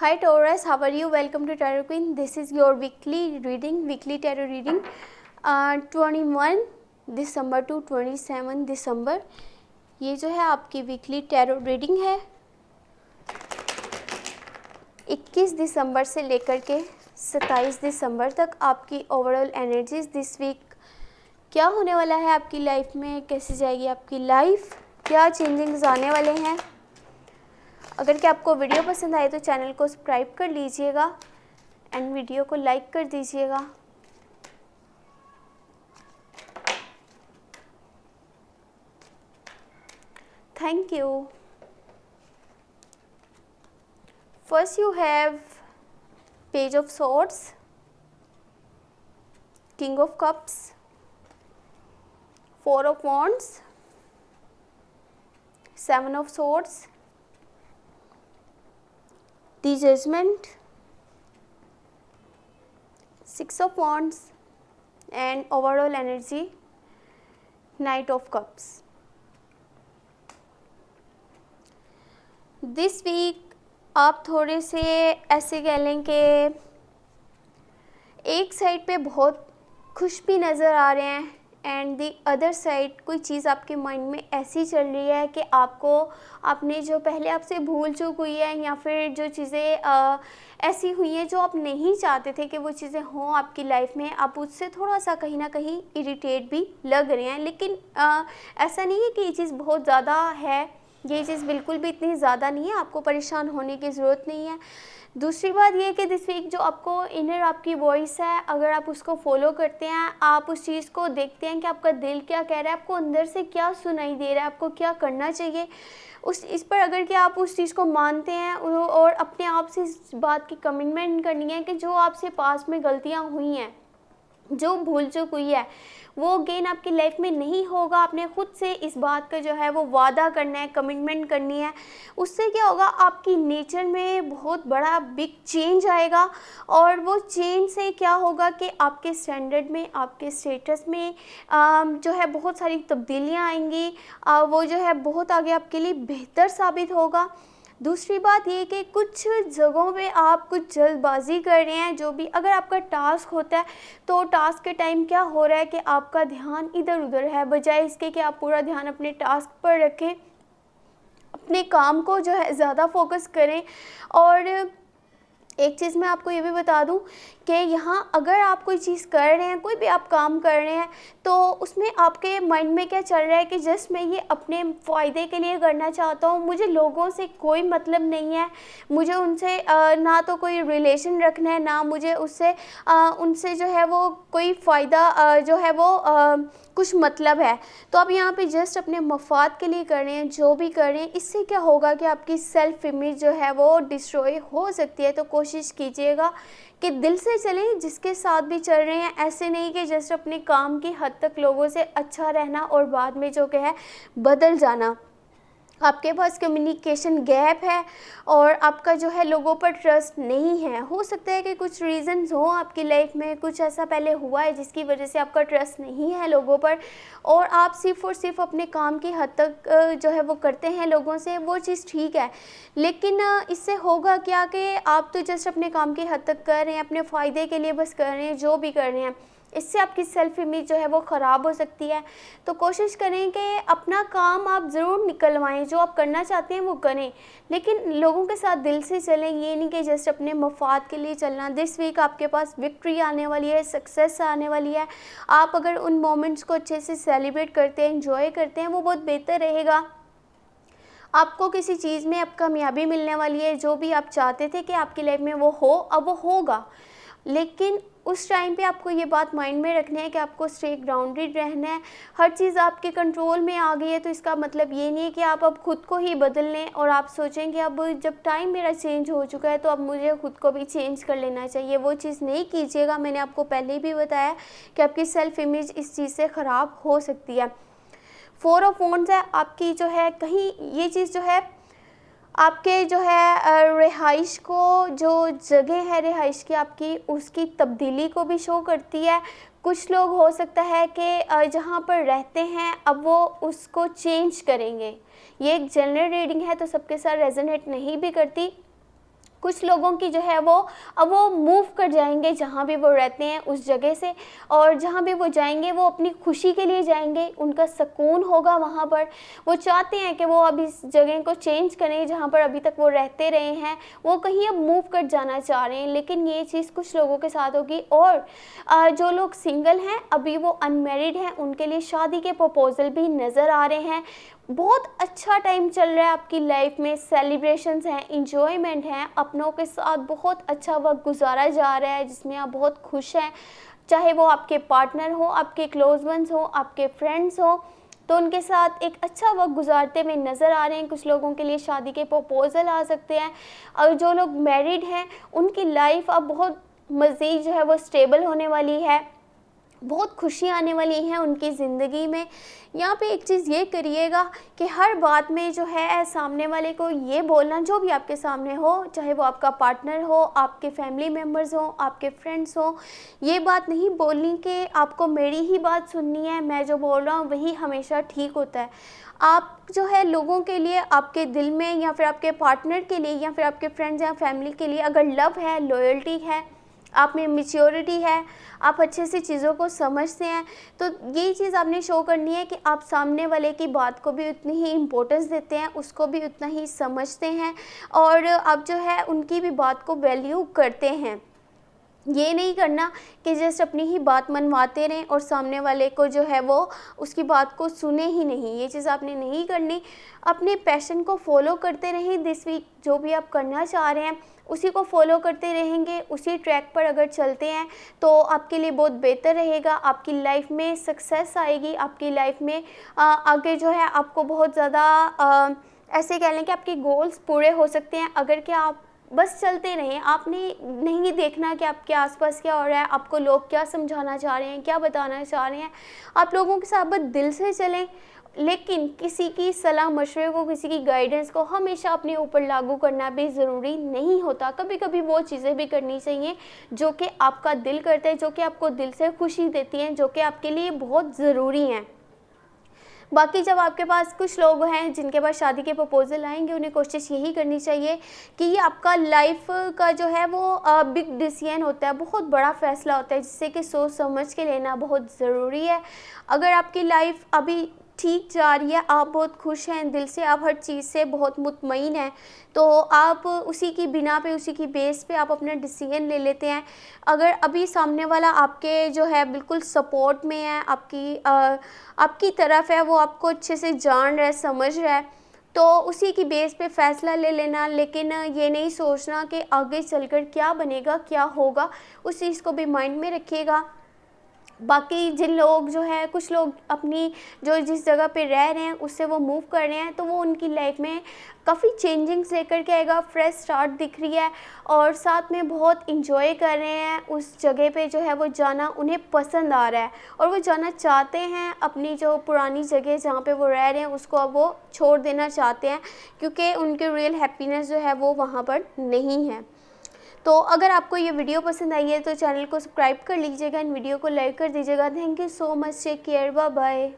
Hi Taurus, how are you? Welcome to Tarot Queen. This is your weekly tarot reading, 21 दिसंबर to 27 दिसंबर। ये जो है आपकी वीकली टैरो रीडिंग है 21 दिसंबर से लेकर के 27 दिसंबर तक। आपकी ओवरऑल एनर्जीज दिस वीक क्या होने वाला है आपकी लाइफ में, कैसे जाएगी आपकी लाइफ, क्या चेंजिंग्स आने वाले हैं। अगर कि आपको वीडियो पसंद आए तो चैनल को सब्सक्राइब कर लीजिएगा एंड वीडियो को लाइक कर दीजिएगा। Thank you. First you have page of swords, king of cups, four of wands, seven of swords, The Judgment, Six of Wands and overall energy Knight of Cups. This week आप थोड़े से ऐसे कह लें कि एक साइड पे बहुत खुश भी नज़र आ रहे हैं एंड दी अदर साइड कोई चीज़ आपके माइंड में ऐसी चल रही है कि आपने जो पहले आपसे भूल चूक हुई है या फिर जो चीज़ें ऐसी हुई हैं जो आप नहीं चाहते थे कि वो चीज़ें हों आपकी लाइफ में, आप उससे थोड़ा सा कहीं ना कहीं इरिटेट भी लग रहे हैं। लेकिन ऐसा नहीं है कि ये चीज़ बहुत ज़्यादा है, ये चीज़ बिल्कुल भी इतनी ज़्यादा नहीं है, आपको परेशान होने की ज़रूरत नहीं है। दूसरी बात ये कि दिस वीक जो आपको इनर आपकी वॉइस है, अगर आप उसको फॉलो करते हैं, आप उस चीज़ को देखते हैं कि आपका दिल क्या कह रहा है, आपको अंदर से क्या सुनाई दे रहा है, आपको क्या करना चाहिए, इस पर अगर कि आप उस चीज़ को मानते हैं और अपने आप से इस बात की कमिटमेंट करनी है कि जो आपसे पास में गलतियाँ हुई हैं, जो भूल चूक हुई है, वो गेन आपकी लाइफ में नहीं होगा। आपने खुद से इस बात का जो है वो वादा करना है, कमिटमेंट करनी है। उससे क्या होगा, आपकी नेचर में बहुत बड़ा बिग चेंज आएगा और वो चेंज से क्या होगा कि आपके स्टैंडर्ड में, आपके स्टेटस में जो है बहुत सारी तब्दीलियाँ आएंगी। वो जो है बहुत आगे आपके लिए बेहतर साबित होगा। दूसरी बात ये कि कुछ जगहों पे आप कुछ जल्दबाजी कर रहे हैं, जो भी अगर आपका टास्क होता है तो टास्क के टाइम क्या हो रहा है कि आपका ध्यान इधर उधर है, बजाय इसके कि आप पूरा ध्यान अपने टास्क पर रखें, अपने काम को जो है ज़्यादा फोकस करें। और एक चीज़ मैं आपको ये भी बता दूं कि यहाँ अगर आप कोई चीज़ कर रहे हैं, कोई भी आप काम कर रहे हैं, तो उसमें आपके माइंड में क्या चल रहा है कि जस्ट मैं ये अपने फ़ायदे के लिए करना चाहता हूँ, मुझे लोगों से कोई मतलब नहीं है, मुझे उनसे ना तो कोई रिलेशन रखना है, ना मुझे उनसे जो है वो कोई फ़ायदा जो है वो कुछ मतलब है। तो आप यहाँ पे जस्ट अपने मफाद के लिए कर रहे हैं, जो भी कर रहे हैं। इससे क्या होगा कि आपकी सेल्फ इमेज जो है वो डिस्ट्रॉय हो सकती है। तो कोशिश कीजिएगा कि दिल से चलें, जिसके साथ भी चल रहे हैं, ऐसे नहीं कि जस्ट अपने काम की हद तक लोगों से अच्छा रहना और बाद में जो है बदल जाना। आपके पास कम्युनिकेशन गैप है और आपका जो है लोगों पर ट्रस्ट नहीं है। हो सकता है कि कुछ रीज़न्स हो आपकी लाइफ में, कुछ ऐसा पहले हुआ है जिसकी वजह से आपका ट्रस्ट नहीं है लोगों पर और आप सिर्फ़ और सिर्फ अपने काम की हद तक जो है वो करते हैं लोगों से। वो चीज़ ठीक है, लेकिन इससे होगा क्या कि आप तो जस्ट अपने काम की हद तक कर रहे हैं, अपने फ़ायदे के लिए बस कर रहे हैं, जो भी कर रहे हैं। इससे आपकी सेल्फ इमेज जो है वो ख़राब हो सकती है। तो कोशिश करें कि अपना काम आप ज़रूर निकलवाएं, जो आप करना चाहते हैं वो करें, लेकिन लोगों के साथ दिल से चलें। ये नहीं कि जस्ट अपने मफाद के लिए चलना। दिस वीक आपके पास विक्ट्री आने वाली है, सक्सेस आने वाली है। आप अगर उन मोमेंट्स को अच्छे से सेलिब्रेट करते हैं, एंजॉय करते हैं, वो बहुत बेहतर रहेगा। आपको किसी चीज़ में अब कामयाबी मिलने वाली है, जो भी आप चाहते थे कि आपकी लाइफ में वो हो, अब वो होगा। लेकिन उस टाइम पे आपको ये बात माइंड में रखनी है कि आपको स्टे ग्राउंडेड रहना है। हर चीज़ आपके कंट्रोल में आ गई है, तो इसका मतलब ये नहीं है कि आप अब खुद को ही बदल लें और आप सोचें कि अब जब टाइम मेरा चेंज हो चुका है तो अब मुझे खुद को भी चेंज कर लेना चाहिए। वो चीज़ नहीं कीजिएगा। मैंने आपको पहले भी बताया कि आपकी सेल्फ इमेज इस चीज़ से ख़राब हो सकती है। फोर ऑफ वॉन्ड्स है आपकी जो है, कहीं ये चीज़ जो है आपके जो है रिहाइश को, जो जगह है रिहाइश की आपकी, उसकी तब्दीली को भी शो करती है। कुछ लोग हो सकता है कि जहाँ पर रहते हैं अब वो उसको चेंज करेंगे। ये एक जनरल रीडिंग है तो सबके साथ रेजोनेट नहीं भी करती। कुछ लोगों की जो है वो अब वो मूव कर जाएंगे जहाँ भी वो रहते हैं उस जगह से, और जहाँ भी वो जाएंगे वो अपनी खुशी के लिए जाएंगे, उनका सुकून होगा वहाँ पर। वो चाहते हैं कि वो अब इस जगह को चेंज करें जहाँ पर अभी तक वो रहते रहे हैं, वो कहीं अब मूव कर जाना चाह रहे हैं। लेकिन ये चीज़ कुछ लोगों के साथ होगी। और जो लोग सिंगल हैं, अभी वो अनमेरिड हैं, उनके लिए शादी के प्रपोजल भी नज़र आ रहे हैं। बहुत अच्छा टाइम चल रहा है आपकी लाइफ में, सेलिब्रेशंस हैं, इंजॉयमेंट हैं, अपनों के साथ बहुत अच्छा वक्त गुजारा जा रहा है जिसमें आप बहुत खुश हैं। चाहे वो आपके पार्टनर हो, आपके क्लोज वंस हो, आपके फ्रेंड्स हो, तो उनके साथ एक अच्छा वक्त गुजारते हुए नज़र आ रहे हैं। कुछ लोगों के लिए शादी के प्रपोजल आ सकते हैं। और जो लोग मैरिड हैं उनकी लाइफ अब बहुत मज़ीद जो है वो स्टेबल होने वाली है, बहुत खुशियाँ आने वाली हैं उनकी ज़िंदगी में। यहाँ पे एक चीज़ ये करिएगा कि हर बात में जो है सामने वाले को ये बोलना, जो भी आपके सामने हो, चाहे वो आपका पार्टनर हो, आपके फैमिली मेम्बर्स हो, आपके फ्रेंड्स हो, ये बात नहीं बोलनी कि आपको मेरी ही बात सुननी है, मैं जो बोल रहा हूँ वही हमेशा ठीक होता है। आप जो है लोगों के लिए, आपके दिल में या फिर आपके पार्टनर के लिए या फिर आपके फ्रेंड्स या फैमिली के लिए अगर लव है, लॉयल्टी है, आप में मैच्योरिटी है, आप अच्छे से चीज़ों को समझते हैं, तो यही चीज़ आपने शो करनी है कि आप सामने वाले की बात को भी उतनी ही इम्पोर्टेंस देते हैं, उसको भी उतना ही समझते हैं, और आप जो है उनकी भी बात को वैल्यू करते हैं। ये नहीं करना कि जस्ट अपनी ही बात मनवाते रहें और सामने वाले को जो है वो उसकी बात को सुने ही नहीं, ये चीज़ आपने नहीं करनी। अपने पैशन को फॉलो करते रहें। दिस वीक जो भी आप करना चाह रहे हैं उसी को फॉलो करते रहेंगे, उसी ट्रैक पर अगर चलते हैं तो आपके लिए बहुत बेहतर रहेगा। आपकी लाइफ में सक्सेस आएगी, आपकी लाइफ में आगे जो है आपको बहुत ज़्यादा ऐसे कह लें कि आपके गोल्स पूरे हो सकते हैं अगर क्या आप बस चलते रहें। आपने नहीं देखना कि आपके आसपास क्या हो रहा है, आपको लोग क्या समझाना चाह रहे हैं, क्या बताना चाह रहे हैं। आप लोगों के साथ बस दिल से चलें, लेकिन किसी की सलाह मशवरे को, किसी की गाइडेंस को हमेशा अपने ऊपर लागू करना भी ज़रूरी नहीं होता। कभी कभी वो चीज़ें भी करनी चाहिए जो कि आपका दिल करता है, जो कि आपको दिल से खुशी देती हैं, जो कि आपके लिए बहुत ज़रूरी हैं। बाकी जब आपके पास कुछ लोग हैं जिनके पास शादी के प्रपोजल आएंगे, उन्हें कोशिश यही करनी चाहिए कि ये आपका लाइफ का जो है वो बिग डिसीजन होता है, बहुत बड़ा फ़ैसला होता है जिससे कि सोच समझ के लेना बहुत ज़रूरी है। अगर आपकी लाइफ अभी ठीक जा रही है, आप बहुत खुश हैं दिल से, आप हर चीज़ से बहुत मुतमईन हैं, तो आप उसी की बिना पे, उसी की बेस पे आप अपना डिसीजन ले लेते हैं। अगर अभी सामने वाला आपके जो है बिल्कुल सपोर्ट में है, आपकी तरफ है, वो आपको अच्छे से जान रहा है, समझ रहा है, तो उसी की बेस पे फ़ैसला ले लेना। लेकिन ये नहीं सोचना कि आगे चलकर क्या बनेगा, क्या होगा, उस चीज़ को भी माइंड में रखिएगा। बाकी जिन लोग जो है, कुछ लोग अपनी जो जिस जगह पे रह रहे हैं उससे वो मूव कर रहे हैं, तो वो उनकी लाइफ में काफ़ी चेंजिंग्स लेकर के आएगा, फ्रेश स्टार्ट दिख रही है, और साथ में बहुत इंजॉय कर रहे हैं उस जगह पे जो है वो जाना, उन्हें पसंद आ रहा है और वो जाना चाहते हैं। अपनी जो पुरानी जगह जहाँ पे वो रह रहे हैं उसको अब वो छोड़ देना चाहते हैं, क्योंकि उनकी रियल हैप्पीनेस जो है वो वहाँ पर नहीं है। तो अगर आपको ये वीडियो पसंद आई है तो चैनल को सब्सक्राइब कर लीजिएगा, इन वीडियो को लाइक कर दीजिएगा। Thank you so much, take care, bye bye.